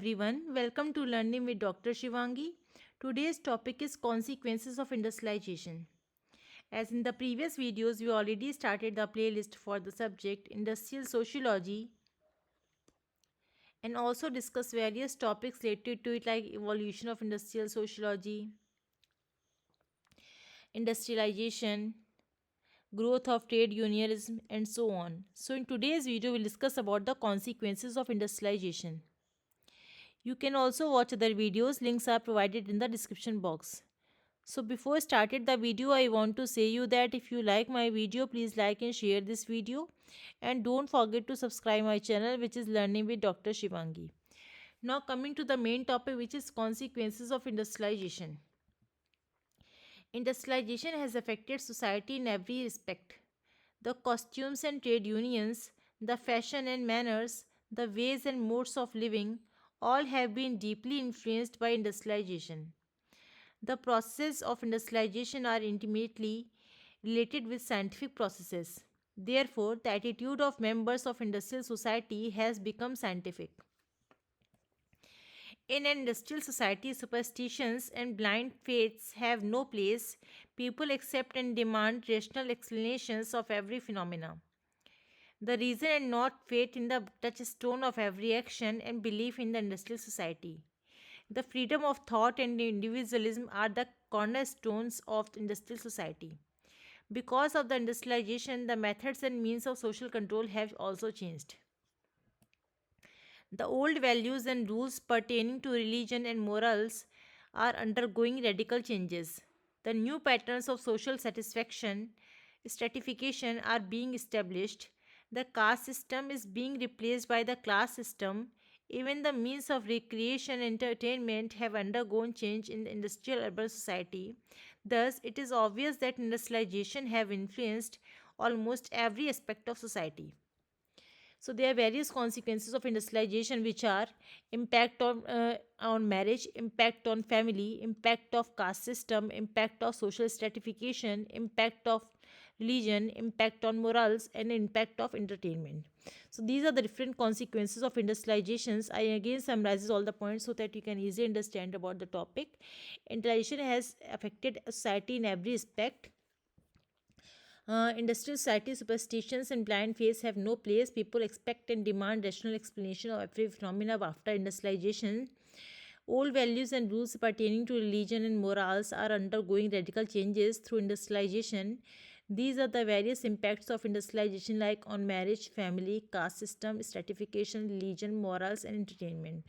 Everyone, welcome to Learning with Dr. Shivangi. Today's topic is consequences of industrialization. As in the previous videos, we already started the playlist for the subject industrial sociology and also discuss various topics related to it like evolution of industrial sociology, industrialization, growth of trade unionism and so on. So in today's video, we'll discuss about the consequences of industrialization. You can also watch other videos, links are provided in the description box. So before started the video, I want to say you that if you like my video, please like and share this video and don't forget to subscribe my channel which is Learning with Dr. Shivangi. Now coming to the main topic which is consequences of industrialization. Industrialization has affected society in every respect. The costumes and trade unions, the fashion and manners, the ways and modes of living all have been deeply influenced by industrialization. The processes of industrialization are intimately related with scientific processes. Therefore, the attitude of members of industrial society has become scientific. In an industrial society, superstitions and blind faiths have no place. People accept and demand rational explanations of every phenomena. The reason and not faith in the touchstone of every action and belief in the industrial society. The freedom of thought and individualism are the cornerstones of the industrial society. Because of the industrialization, the methods and means of social control have also changed. The old values and rules pertaining to religion and morals are undergoing radical changes. The new patterns of social satisfaction, stratification are being established. The caste system is being replaced by the class system. Even the means of recreation and entertainment have undergone change in the industrial urban society. Thus, it is obvious that industrialization have influenced almost every aspect of society. So there are various consequences of industrialization which are impact on marriage, impact on family, impact of caste system, impact of social stratification, impact of religion, impact on morals and impact of entertainment. So these are the different consequences of industrializations. I again summarizes all the points so that you can easily understand about the topic. Industrialization has affected society in every aspect. Industrial society superstitions and blind faith have no place. People expect and demand rational explanation of every phenomenon after industrialization. Old values and rules pertaining to religion and morals are undergoing radical changes through industrialization. These are the various impacts of industrialization like on marriage, family, caste system, stratification, religion, morals and entertainment.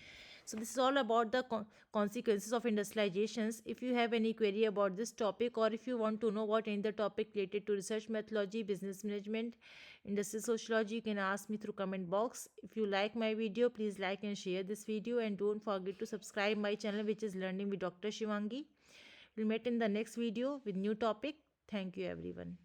So this is all about the consequences of industrializations. If you have any query about this topic or if you want to know about any other topic related to research methodology, business management, industrial sociology, you can ask me through comment box. If you like my video, please like and share this video and don't forget to subscribe my channel which is Learning with Dr. Shivangi. We'll meet in the next video with new topic. Thank you everyone.